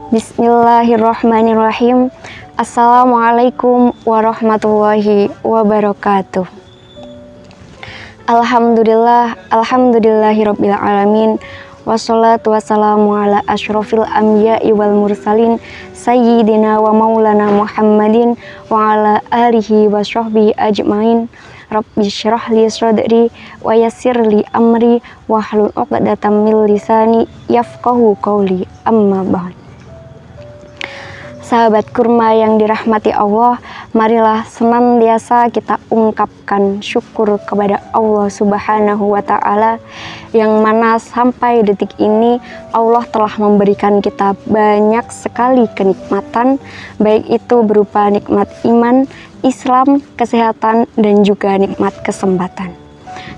Bismillahirrahmanirrahim. Assalamualaikum warahmatullahi wabarakatuh. Alhamdulillahirabbil alamin. Wassalatu wassalamu ala asyrofil anbiya'i wal mursalin sayyidina wa maulana Muhammadin wa ala alihi wa sahbihi ajmain. Rabbi syrah li sadri wa yassir li amri wahlul 'uqdatam min lisani yafqahu qawli. Amma ba'd. Sahabat kurma yang dirahmati Allah, marilah senantiasa kita ungkapkan syukur kepada Allah Subhanahu wa Ta'ala, yang mana sampai detik ini Allah telah memberikan kita banyak sekali kenikmatan, baik itu berupa nikmat iman, Islam, kesehatan, dan juga nikmat kesempatan,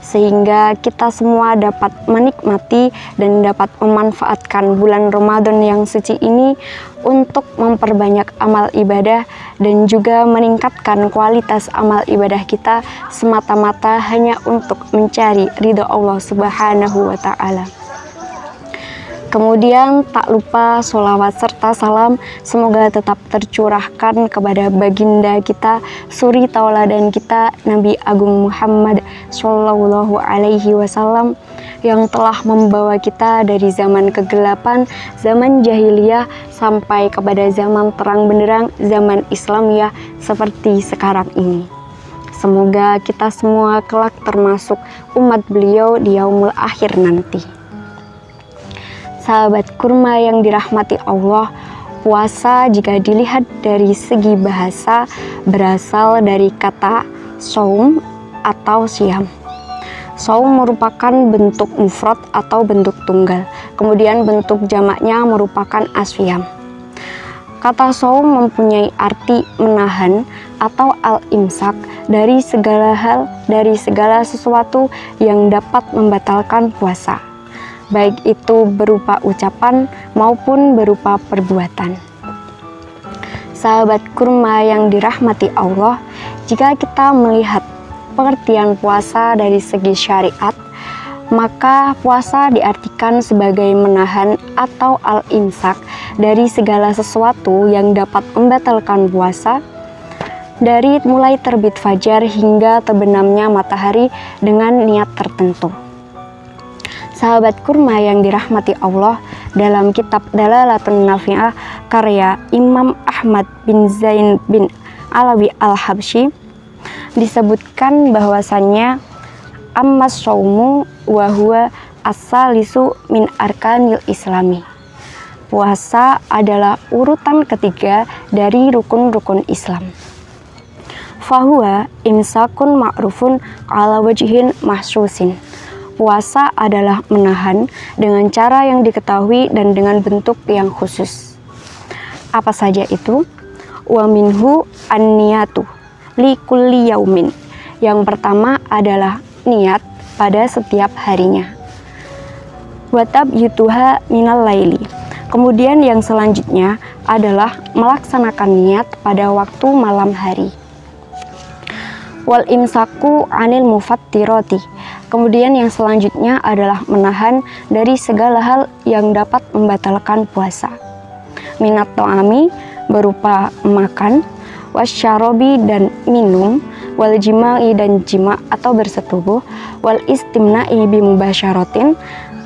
sehingga kita semua dapat menikmati dan dapat memanfaatkan bulan Ramadan yang suci ini untuk memperbanyak amal ibadah dan juga meningkatkan kualitas amal ibadah kita semata-mata hanya untuk mencari ridha Allah Subhanahu wa Ta'ala. Kemudian tak lupa sholawat serta salam semoga tetap tercurahkan kepada baginda kita, suri tauladan kita, Nabi Agung Muhammad Shallallahu Alaihi Wasallam, yang telah membawa kita dari zaman kegelapan, zaman jahiliyah sampai kepada zaman terang benderang, zaman Islamiyah seperti sekarang ini. Semoga kita semua kelak termasuk umat beliau di yaumul akhir nanti. Sahabat kurma yang dirahmati Allah, puasa jika dilihat dari segi bahasa berasal dari kata shaum atau siam. Shaum merupakan bentuk mufrad atau bentuk tunggal, kemudian bentuk jamaknya merupakan asyam. Kata shaum mempunyai arti menahan atau al-imsak dari segala hal, dari segala sesuatu yang dapat membatalkan puasa, baik itu berupa ucapan maupun berupa perbuatan. Sahabat kurma yang dirahmati Allah, jika kita melihat pengertian puasa dari segi syariat, maka puasa diartikan sebagai menahan atau al-imsak dari segala sesuatu yang dapat membatalkan puasa, dari mulai terbit fajar hingga terbenamnya matahari dengan niat tertentu. Sahabat kurma yang dirahmati Allah, dalam kitab Dalalatun Nafi'ah karya Imam Ahmad bin Zain bin Alawi al-Habsyi disebutkan bahwasannya ammas shaumu wa huwa as-salisu min arkanil islami. Puasa adalah urutan ketiga dari rukun-rukun Islam. Fahuwa imsakun ma'rufun ala wajhin mahsusin. Puasa adalah menahan dengan cara yang diketahui dan dengan bentuk yang khusus. Apa saja itu? Wa minhu an-niyatu li kulli yaumin. Yang pertama adalah niat pada setiap harinya. Wa tabyituha minal laili. Kemudian yang selanjutnya adalah melaksanakan niat pada waktu malam hari. Wal imsaku anil mufattirati. Kemudian yang selanjutnya adalah menahan dari segala hal yang dapat membatalkan puasa. Minat to'ami berupa makan, wasyarobi dan minum, wal jima'i dan jima atau bersetubuh, wal istimna'i bimubasyarotin,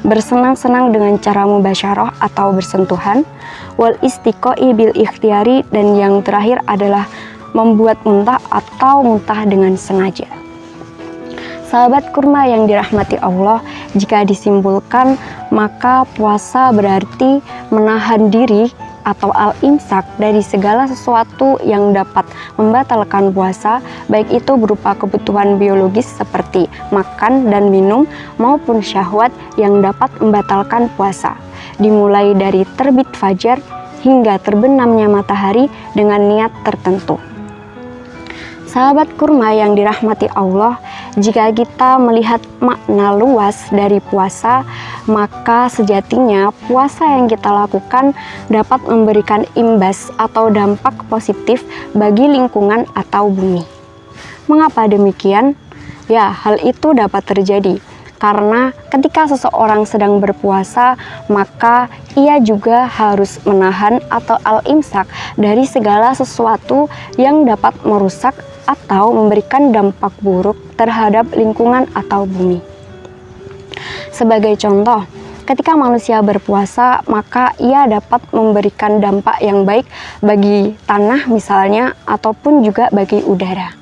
bersenang-senang dengan cara mubasyarah atau bersentuhan, wal istiqo'i bil ikhtiari, dan yang terakhir adalah membuat muntah atau muntah dengan sengaja. Sahabat kurma yang dirahmati Allah, jika disimpulkan maka puasa berarti menahan diri atau al-imsak dari segala sesuatu yang dapat membatalkan puasa, baik itu berupa kebutuhan biologis seperti makan dan minum maupun syahwat yang dapat membatalkan puasa, dimulai dari terbit fajar hingga terbenamnya matahari dengan niat tertentu. Sahabat kurma yang dirahmati Allah, Jika kita melihat makna luas dari puasa, maka sejatinya puasa yang kita lakukan dapat memberikan imbas atau dampak positif bagi lingkungan atau bumi. Mengapa demikian? Ya, hal itu dapat terjadi karena ketika seseorang sedang berpuasa, maka ia juga harus menahan atau al-imsak dari segala sesuatu yang dapat merusak atau memberikan dampak buruk terhadap lingkungan atau bumi. Sebagai contoh, ketika manusia berpuasa, maka ia dapat memberikan dampak yang baik bagi tanah misalnya, ataupun juga bagi udara.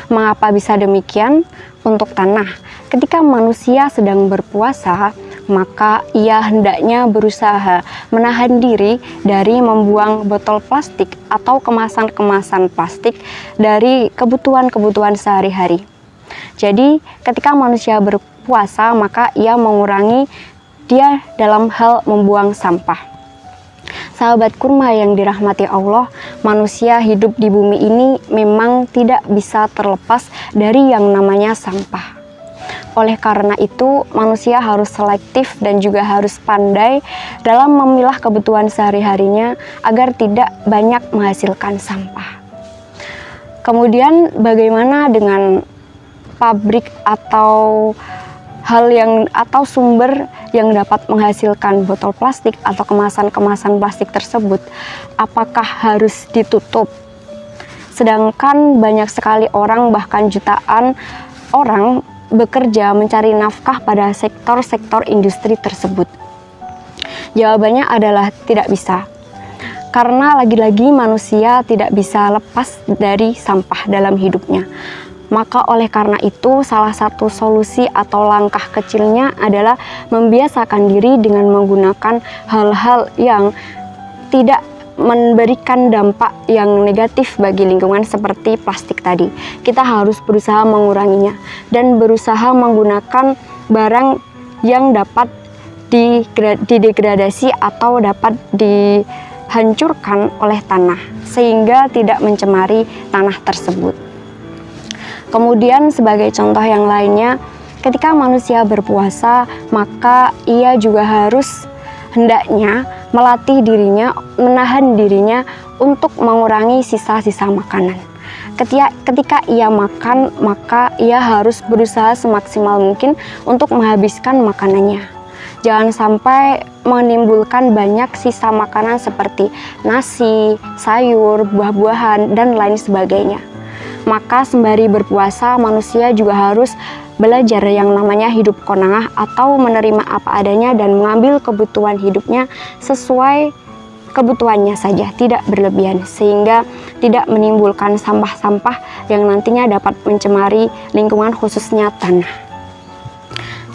Mengapa bisa demikian? Untuk tanah, ketika manusia sedang berpuasa, maka ia hendaknya berusaha menahan diri dari membuang botol plastik atau kemasan-kemasan plastik dari kebutuhan-kebutuhan sehari-hari. Jadi, ketika manusia berpuasa, maka ia mengurangi dia dalam hal membuang sampah. Sahabat kurma yang dirahmati Allah, manusia hidup di bumi ini memang tidak bisa terlepas dari yang namanya sampah. Oleh karena itu, manusia harus selektif dan juga harus pandai dalam memilah kebutuhan sehari-harinya agar tidak banyak menghasilkan sampah. Kemudian bagaimana dengan pabrik atau sumber yang dapat menghasilkan botol plastik atau kemasan-kemasan plastik tersebut? Apakah harus ditutup? Sedangkan banyak sekali orang, bahkan jutaan orang bekerja mencari nafkah pada sektor-sektor industri tersebut. Jawabannya adalah tidak bisa. Karena lagi-lagi manusia tidak bisa lepas dari sampah dalam hidupnya. Maka oleh karena itu, salah satu solusi atau langkah kecilnya adalah membiasakan diri dengan menggunakan hal-hal yang tidak memberikan dampak yang negatif bagi lingkungan seperti plastik tadi. Kita harus berusaha menguranginya dan berusaha menggunakan barang yang dapat didegradasi atau dapat dihancurkan oleh tanah sehingga tidak mencemari tanah tersebut. Kemudian sebagai contoh yang lainnya, ketika manusia berpuasa, maka ia juga harus hendaknya melatih dirinya, menahan dirinya untuk mengurangi sisa-sisa makanan. Ketika ia makan, maka ia harus berusaha semaksimal mungkin untuk menghabiskan makanannya. Jangan sampai menimbulkan banyak sisa makanan seperti nasi, sayur, buah-buahan, dan lain sebagainya. Maka sembari berpuasa, manusia juga harus belajar yang namanya hidup qanaah atau menerima apa adanya dan mengambil kebutuhan hidupnya sesuai kebutuhannya saja, tidak berlebihan, sehingga tidak menimbulkan sampah-sampah yang nantinya dapat mencemari lingkungan khususnya tanah.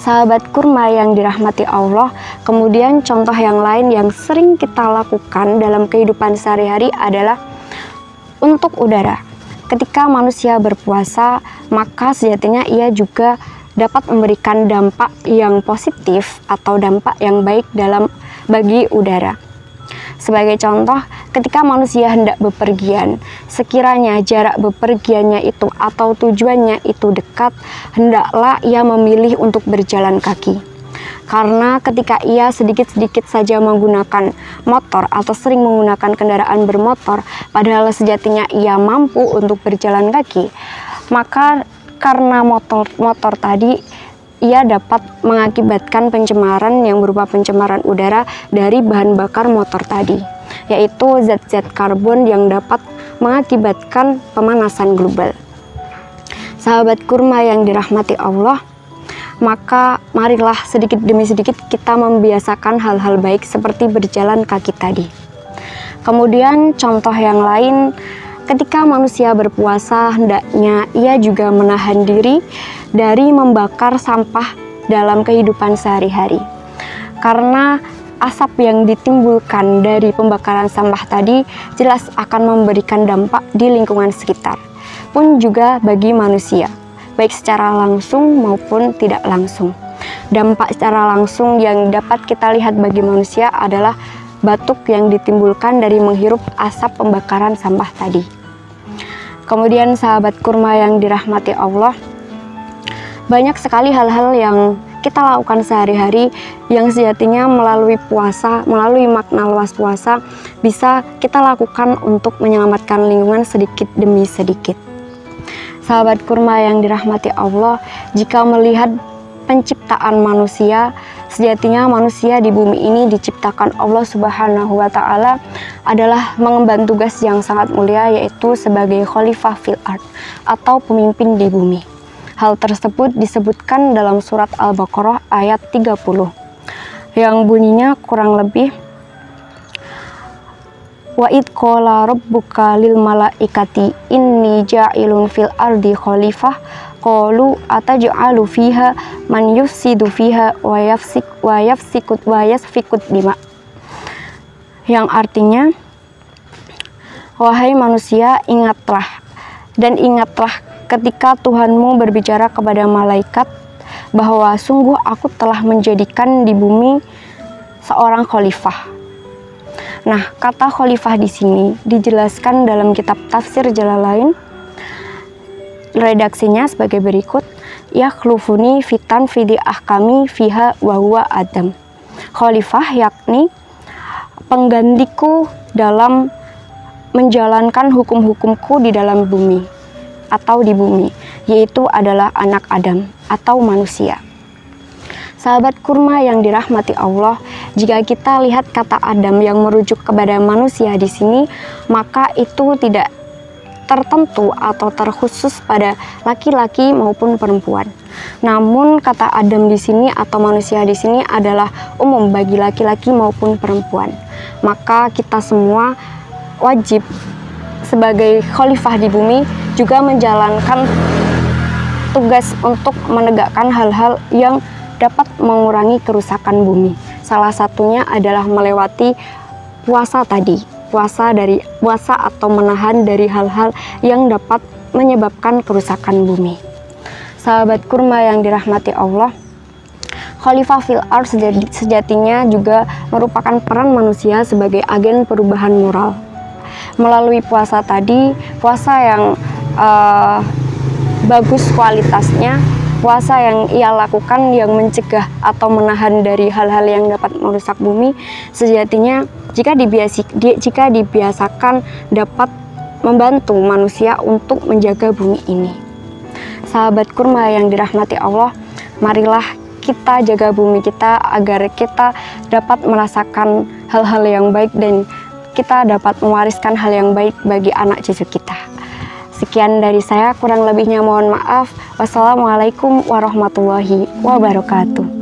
Sahabat kurma yang dirahmati Allah, kemudian contoh yang lain yang sering kita lakukan dalam kehidupan sehari-hari adalah untuk udara. Ketika manusia berpuasa, maka sejatinya ia juga dapat memberikan dampak yang positif atau dampak yang baik bagi udara. Sebagai contoh, ketika manusia hendak bepergian, sekiranya jarak bepergiannya itu atau tujuannya itu dekat, hendaklah ia memilih untuk berjalan kaki. Karena ketika ia sedikit-sedikit saja menggunakan motor atau sering menggunakan kendaraan bermotor, padahal sejatinya ia mampu untuk berjalan kaki, maka karena motor tadi, ia dapat mengakibatkan pencemaran yang berupa pencemaran udara dari bahan bakar motor tadi, yaitu zat-zat karbon yang dapat mengakibatkan pemanasan global. Sahabat kurma yang dirahmati Allah, maka marilah sedikit demi sedikit kita membiasakan hal-hal baik seperti berjalan kaki tadi. Kemudian contoh yang lain, ketika manusia berpuasa, hendaknya ia juga menahan diri dari membakar sampah dalam kehidupan sehari-hari. Karena asap yang ditimbulkan dari pembakaran sampah tadi jelas akan memberikan dampak di lingkungan sekitar, pun juga bagi manusia, baik secara langsung maupun tidak langsung. Dampak secara langsung yang dapat kita lihat bagi manusia adalah batuk yang ditimbulkan dari menghirup asap pembakaran sampah tadi. Kemudian sahabat kurma yang dirahmati Allah, banyak sekali hal-hal yang kita lakukan sehari-hari yang sejatinya melalui puasa, melalui makna luas puasa, bisa kita lakukan untuk menyelamatkan lingkungan sedikit demi sedikit. Sahabat kurma yang dirahmati Allah, jika melihat penciptaan manusia, sejatinya manusia di bumi ini diciptakan Allah Subhanahu wa Ta'ala adalah mengemban tugas yang sangat mulia, yaitu sebagai khalifah fil ard atau pemimpin di bumi. Hal tersebut disebutkan dalam surat Al-Baqarah ayat 30 yang bunyinya kurang lebih, wa id qala rabbuka lil malaikati inni ja'ilun fil ardi khalifah qalu ataj'alu fiha man yufsidu fiha wa yasfikut dima, yang artinya, wahai manusia, ingatlah ketika Tuhanmu berbicara kepada malaikat bahwa sungguh aku telah menjadikan di bumi seorang khalifah. Nah, kata khalifah di sini dijelaskan dalam kitab tafsir Jalalain. Redaksinya sebagai berikut: yakhlufuni fitan fidi ahkami fiha wa huwa Adam. Khalifah yakni penggantiku dalam menjalankan hukum-hukumku di dalam bumi atau di bumi, yaitu adalah anak Adam atau manusia. Sahabat kurma yang dirahmati Allah, jika kita lihat kata Adam yang merujuk kepada manusia di sini, maka itu tidak tertentu atau terkhusus pada laki-laki maupun perempuan. Namun kata Adam di sini atau manusia di sini adalah umum bagi laki-laki maupun perempuan. Maka kita semua wajib sebagai khalifah di bumi juga menjalankan tugas untuk menegakkan hal-hal yang dapat mengurangi kerusakan bumi. Salah satunya adalah melewati puasa tadi, puasa atau menahan dari hal-hal yang dapat menyebabkan kerusakan bumi. Sahabat kurma yang dirahmati Allah, khalifah fil ard sejatinya juga merupakan peran manusia sebagai agen perubahan moral. Melalui puasa tadi, puasa yang bagus kualitasnya, puasa yang ia lakukan yang mencegah atau menahan dari hal-hal yang dapat merusak bumi, sejatinya jika dibiasakan dapat membantu manusia untuk menjaga bumi ini. Sahabat kurma yang dirahmati Allah, marilah kita jaga bumi kita agar kita dapat merasakan hal-hal yang baik dan kita dapat mewariskan hal yang baik bagi anak cucu kita. Sekian dari saya, kurang lebihnya mohon maaf. Wassalamualaikum warahmatullahi wabarakatuh.